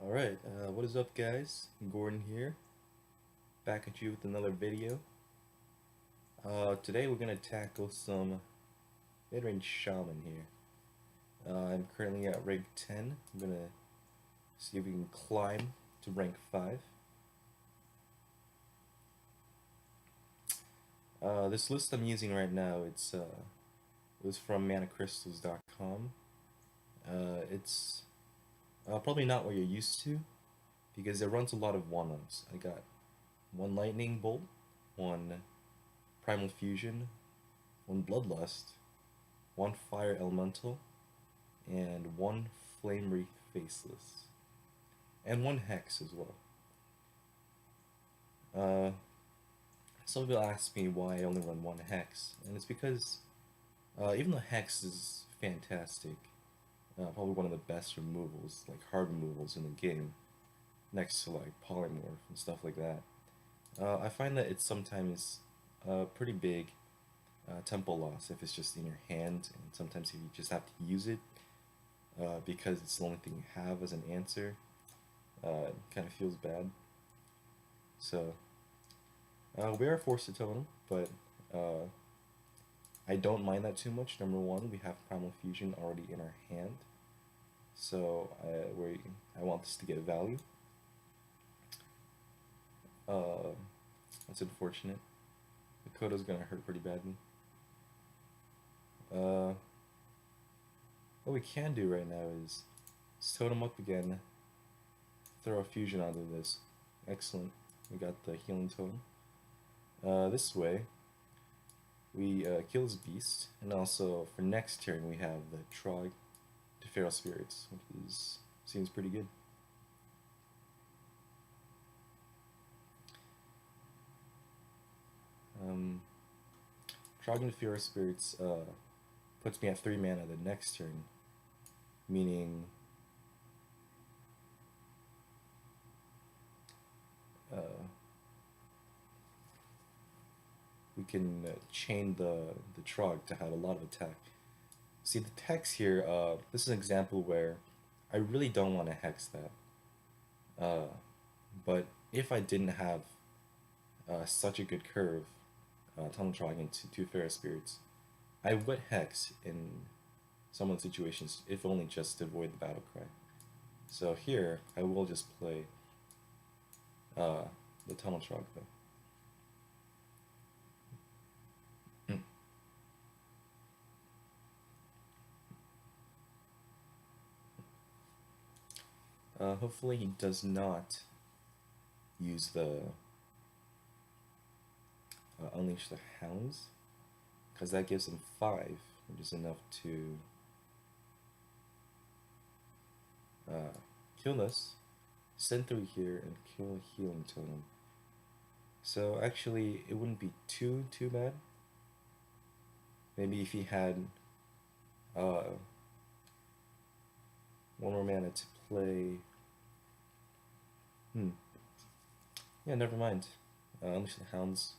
Alright, what is up guys? Gordon here, back at you with another video. Today we're going to tackle some Midrange Shaman here. I'm currently at rank 10. I'm going to see if we can climb to rank 5. This list I'm using right now, it was from manacrystals.com. It's probably not what you're used to, because it runs a lot of 1-ups. I got 1 Lightning Bolt, 1 Primal Fusion, 1 Bloodlust, 1 Fire Elemental, and 1 Flame Wreath Faceless, and 1 Hex as well. Some people ask me why I only run 1 Hex, and it's because even though Hex is fantastic, probably one of the best removals, like hard removals in the game, next to like Polymorph and stuff like that, I find that it's sometimes pretty big tempo loss if it's just in your hand, and sometimes if you just have to use it because it's the only thing you have as an answer, it kind of feels bad. So we are forced to totem, but I don't mind that too much. Number one, we have Primal Fusion already in our hand, so I want this to get value. That's unfortunate. The Kodo's gonna hurt pretty badly. What we can do right now is totem up again, throw a fusion onto this. Excellent. We got the healing totem. This way, we kill this beast, and also for next turn we have the Trog to Feral Spirits, which seems pretty good. Trog into Feral Spirits puts me at 3 mana the next turn, meaning we can chain the Trog to have a lot of attack. See the text here, this is an example where I really don't want to hex that. But if I didn't have such a good curve, Tunnel Trog into 2 Feral Spirits, I would hex in some of the situations, if only just to avoid the battle cry. So here, I will just play the Tunnel Trog though. Hopefully he does not use the Unleash the Hounds, because that gives him 5, which is enough to kill this, send through here, and kill a healing totem. So actually, it wouldn't be too bad. Maybe if he had 1 more mana to play. Yeah, never mind. Unleash the Hounds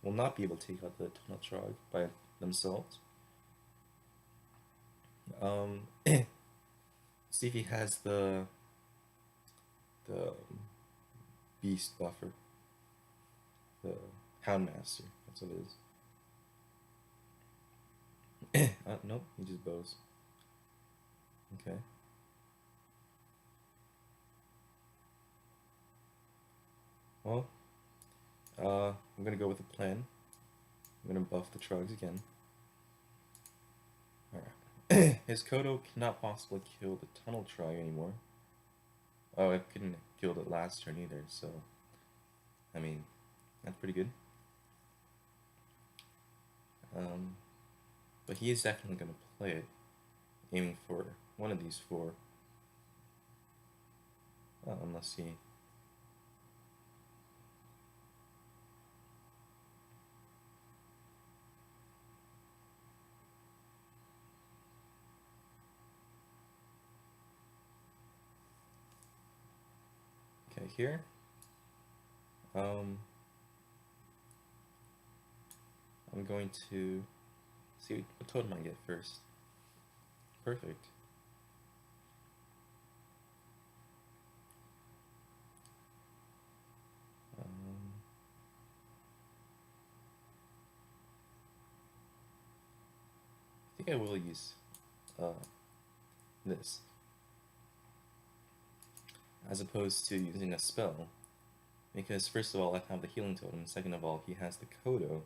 will not be able to take out the Tunnel Trog by themselves. See if he has the beast buffer, the Houndmaster. That's what it is. Nope, he just bows. Okay. Well, I'm gonna go with the plan. I'm gonna buff the Trogs again. Alright. His Kodo cannot possibly kill the Tunnel Trog anymore. Oh, it couldn't kill it last turn either, so I mean, that's pretty good. But he is definitely gonna play it, aiming for one of these 4. Unless he... Okay, here. I'm going to see what totem I get first. Perfect. think I will use this as opposed to using a spell, because first of all I have the healing totem, second of all he has the Kodo,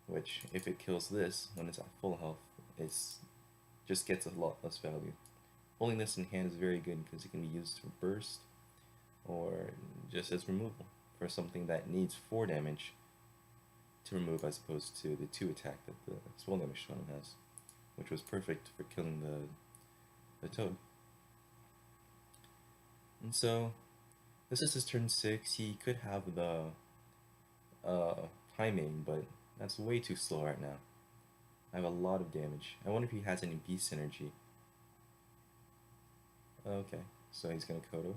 which if it kills this when it's at full health, it's just gets a lot less value. Holding this in hand is very good because it can be used for burst or just as removal for something that needs 4 damage to remove as opposed to the 2 attack that the swell damage Shaman has, which was perfect for killing the toad. And so this is his turn 6. He could have the high main, but that's way too slow right now. I have a lot of damage. I wonder if he has any beast synergy. Okay, so he's gonna Kodo.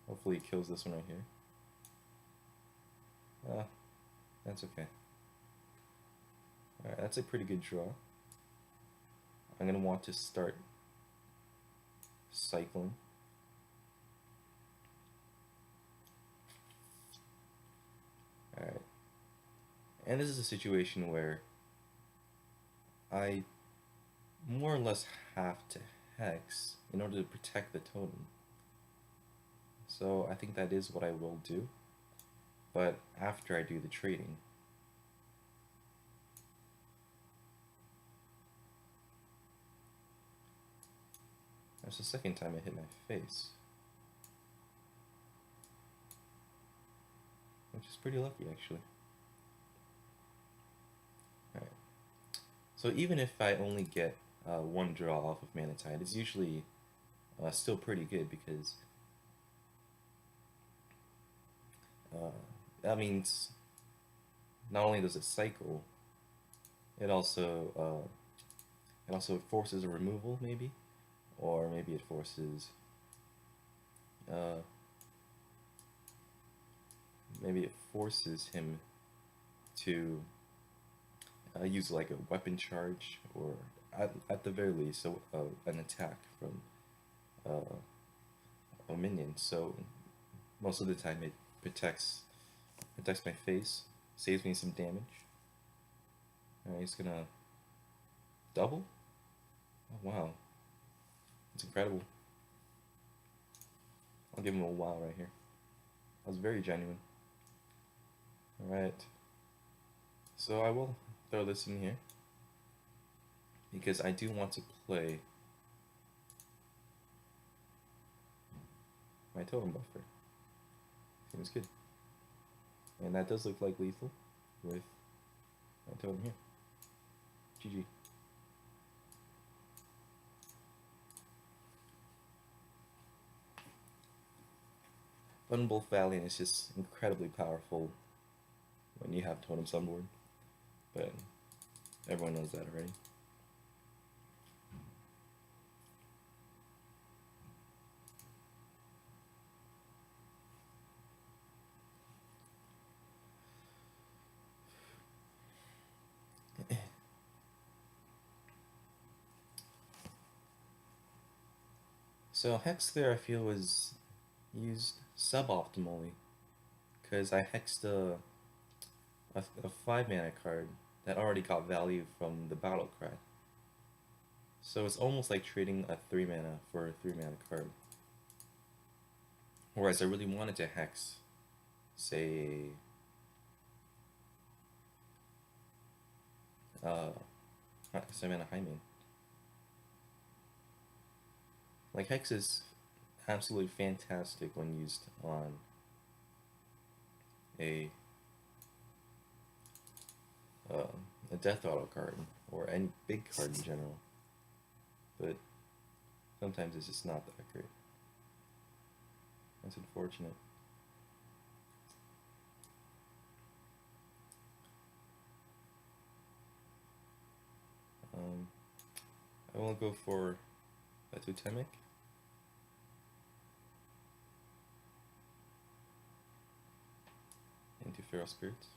Hopefully he kills this one right here. That's okay. Alright, that's a pretty good draw. I'm gonna want to start cycling. Alright. And this is a situation where I more or less have to hex in order to protect the totem. So I think that is what I will do, but after I do the trading. That's the second time I hit my face, which is pretty lucky actually. Alright, so even if I only get 1 draw off of Mana Tide, it's usually still pretty good, because that means not only does it cycle, it also forces a removal maybe, or maybe it forces him to use like a weapon charge, or at the very least an attack from a minion. So most of the time it protects my face, saves me some damage. Alright, he's gonna double? Oh wow, that's incredible. I'll give him a wow right here. That was very genuine. Alright, so I will throw this in here because I do want to play my totem buffer. Seems good. And that does look like lethal with my totem here. GG. Thunderbolt Valiant is just incredibly powerful when you have totems on board, but everyone knows that already. So Hex there I feel was used suboptimally, because I hexed a 5 mana card that already got value from the battle cry. So it's almost like trading a 3 mana for a 3 mana card. Whereas I really wanted to hex, say, 7 mana high main. Like, Hex is absolutely fantastic when used on a death auto card, or any big card in general, but sometimes it's just not that great. That's unfortunate. I will go for a totemic. Into Feral Spirits.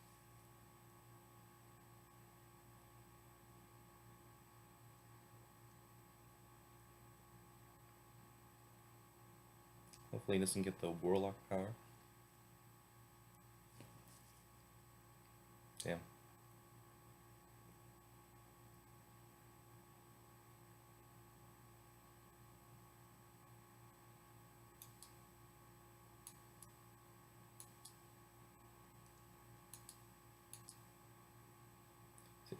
Hopefully he doesn't get the Warlock power. Damn.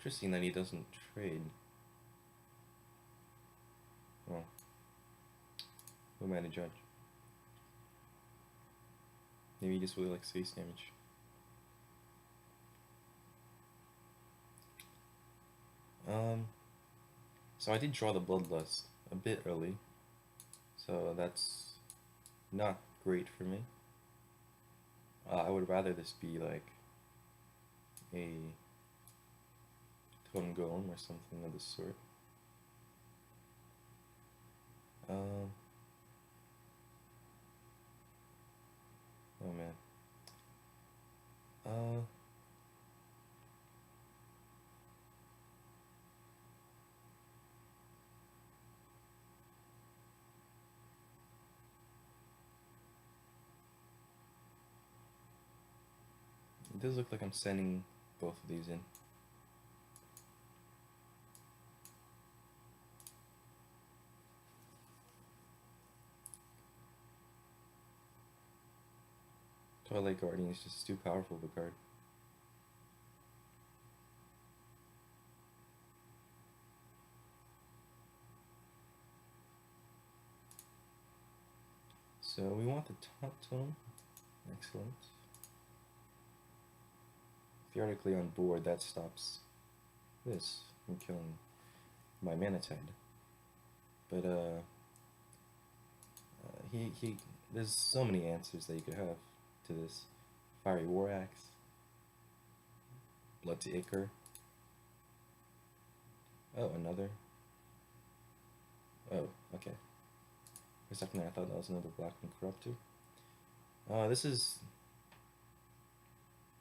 Interesting that he doesn't trade. Oh. Who am I to judge? Maybe he just really likes face damage. So I did draw the Bloodlust a bit early, so that's not great for me. I would rather this be like a Totem Golem or something of the sort. Oh man. It does look like I'm sending both of these in. Twilight Guardian is just too powerful of a card. So we want the top tone. Excellent. Theoretically on board, that stops this from killing my Manatide. But there's so many answers that you could have to this. Fiery War Axe, Blood to Ichor. Oh, another. Oh, okay. For a second I thought that was another Blackman Corruptor. This is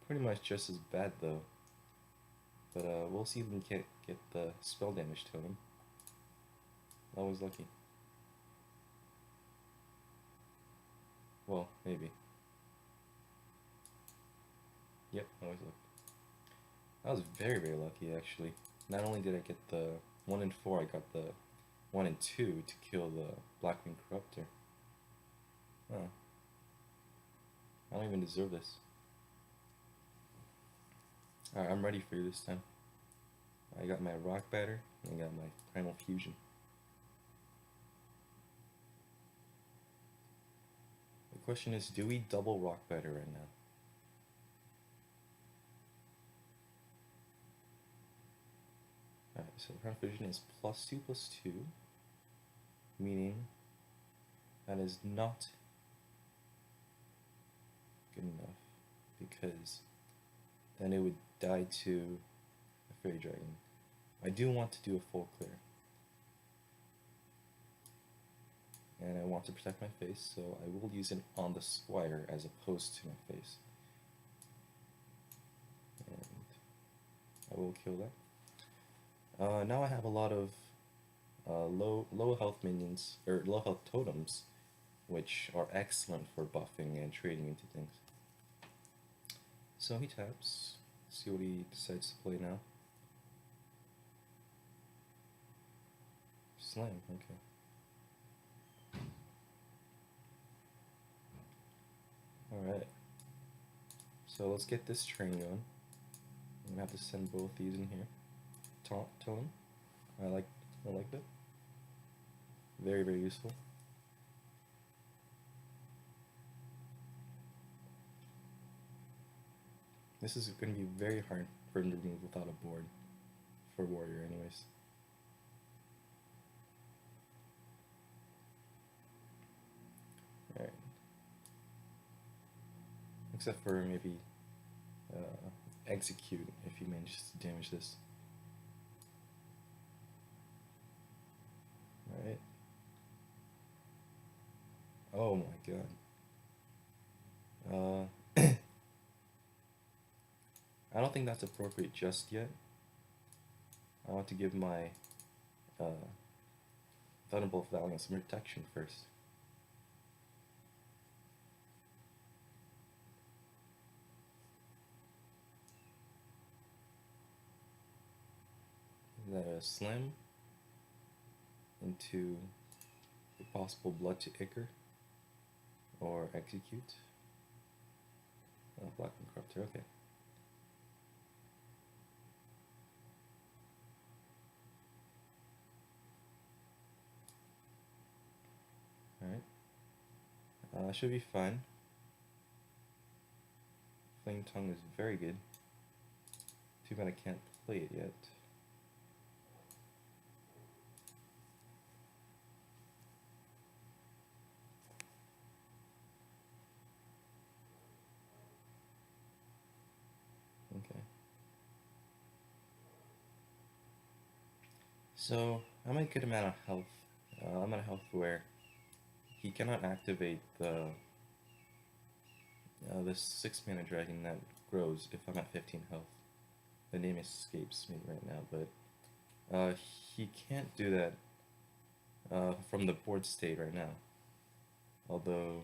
pretty much just as bad though. But we'll see if we can get the spell damage totem. Always lucky. Well, maybe. Yep, always lucky. I was very, very lucky actually. Not only did I get the 1 and 4, I got the 1 and 2 to kill the Blackwing Corruptor. Oh. I don't even deserve this. Alright, I'm ready for you this time. I got my Rock Batter, and I got my Primal Fusion. The question is, do we double Rock Batter right now? Alright, so Primal Fusion is +2/+2, meaning that is not good enough, because then it would die to a Fairy Dragon. I do want to do a full clear. And I want to protect my face, so I will use it on the Squire as opposed to my face. And I will kill that. Now I have a lot of low health minions, or low health totems, which are excellent for buffing and trading into things. So he taps. See what he decides to play now. Slam, okay. Alright. So let's get this train going. I'm gonna have to send both these in here. Taunt Tone. I like that. Very, very useful. This is going to be very hard for him to remove without a board for Warrior anyways. Alright. Except for maybe Execute if he manages to damage this. Alright. Oh my god. I don't think that's appropriate just yet. I want to give my Thunderbolt Valiant some protection first. Is that a Slam into the possible Blood to Ichor or Execute? Blackman Corruptor, okay. That should be fine. Flametongue is very good. Too bad I can't play it yet. Okay. So, I'm at a good amount of health. I'm at a health where he cannot activate the 6-mana dragon that grows if I'm at 15 health. The name escapes me right now, but he can't do that from the board state right now. Although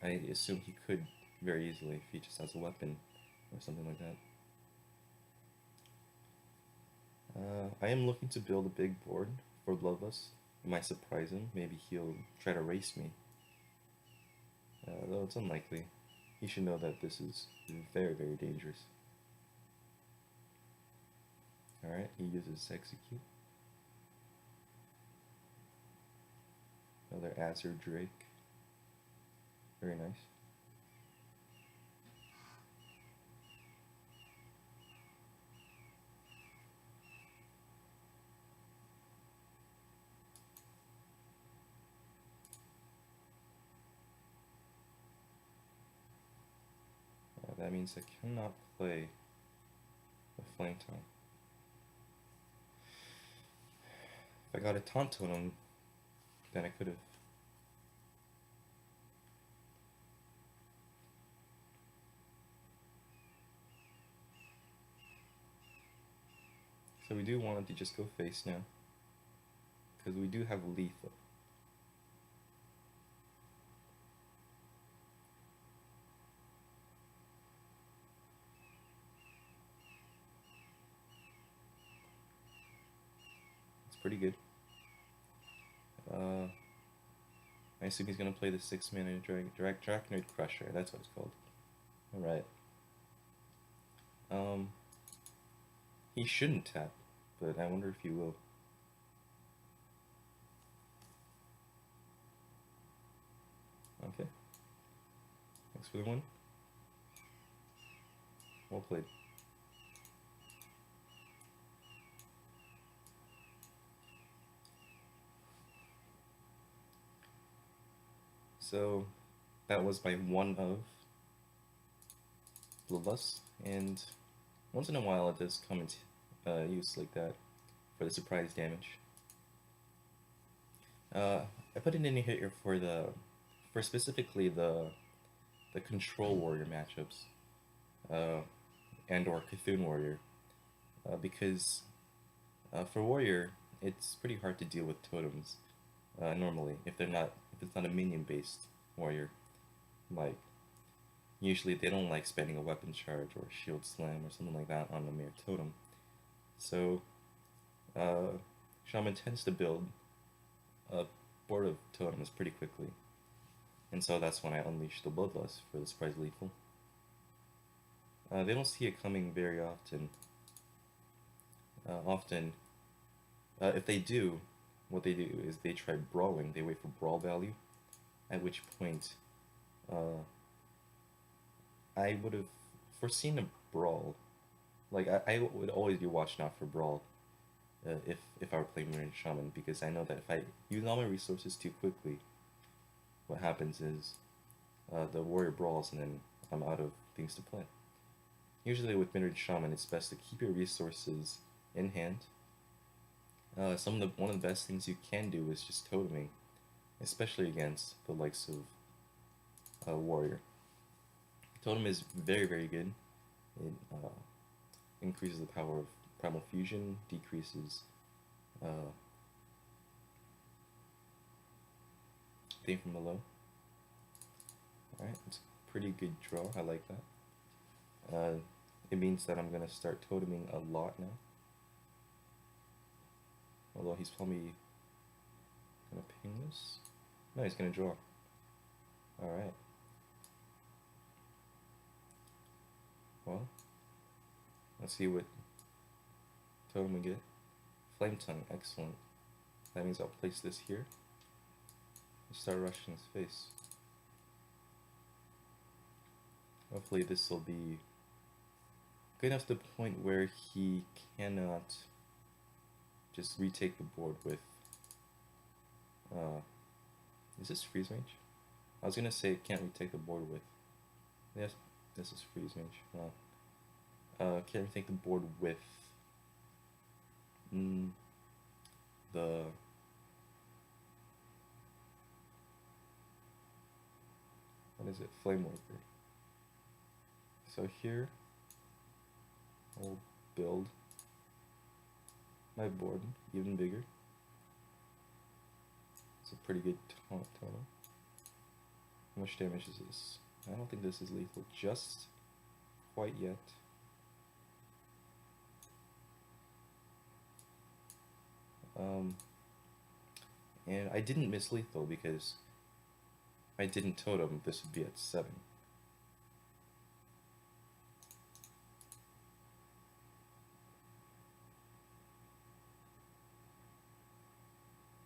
I assume he could very easily if he just has a weapon or something like that. I am looking to build a big board for Bloodlust. It might surprise him. Maybe he'll try to race me. Though it's unlikely. He should know that this is very, very dangerous. Alright, he uses Execute. Another Azure Drake. Very nice. That means I cannot play a Flametongue. If I got a Taunt Totem, then I could have. So we do want to just go face now, because we do have lethal. It's pretty good. I assume he's gonna play the 6-mana Dracnoid Crusher. That's what it's called. All right. He shouldn't tap, but I wonder if he will. Okay. Thanks for the one. Well played. So that was my one of Bloodlust, and once in a while it does come into use like that for the surprise damage. I put it in here for specifically the Control Warrior matchups, and or Cthulhu Warrior, because for Warrior it's pretty hard to deal with totems normally if it's not a minion based warrior. Like usually they don't like spending a weapon charge or shield slam or something like that on a mere totem. So Shaman tends to build a board of totems pretty quickly, and so that's when I unleash the Bloodlust for the surprise lethal. They don't see it coming very often. If they do, what they do is they try brawling. They wait for brawl value, at which point I would have foreseen a brawl. Like I would always be watching out for brawl if I were playing Midrange Shaman, because I know that if I use all my resources too quickly, what happens is the warrior brawls and then I'm out of things to play. Usually with Midrange Shaman, it's best to keep your resources in hand. One of the best things you can do is just toteming, especially against the likes of warrior. Totem is very, very good. It increases the power of Primal Fusion, decreases thing from below. Alright, it's a pretty good draw. I like that. It means that I'm going to start toteming a lot now. Although he's probably going to ping this. No, he's going to draw. Alright. Well, let's see what totem we get. Flametongue, excellent. That means I'll place this here and start rushing his face. Hopefully this will be good enough to the point where he cannot just retake the board with... is this freeze range? I was gonna say it can't retake the board with... Yes, this is freeze range. Can't retake the board with... the... What is it? Flame Worker. So here, I'll build my board even bigger. It's a pretty good taunt total. How much damage is this? I don't think this is lethal just quite yet. And I didn't miss lethal because if I didn't totem, this would be at 7.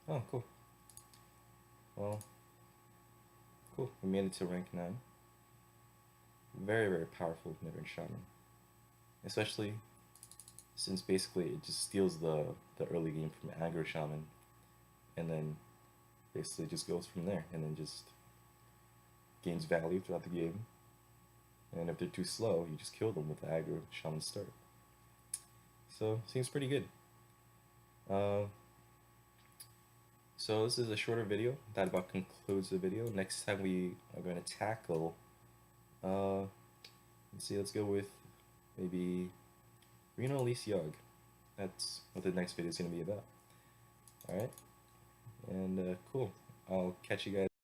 Oh, cool. Well, cool. We made it to rank 9. Very, very powerful Midrange Shaman. Especially since basically it just steals the early game from aggro Shaman. And then basically just goes from there. And then just gains value throughout the game. And if they're too slow, you just kill them with the aggro Shaman start. So, seems pretty good. So this is a shorter video. That about concludes the video. Next time we are going to tackle, let's see, let's go with maybe Reno Elise Yogg. That's what the next video is going to be about. Alright, and cool. I'll catch you guys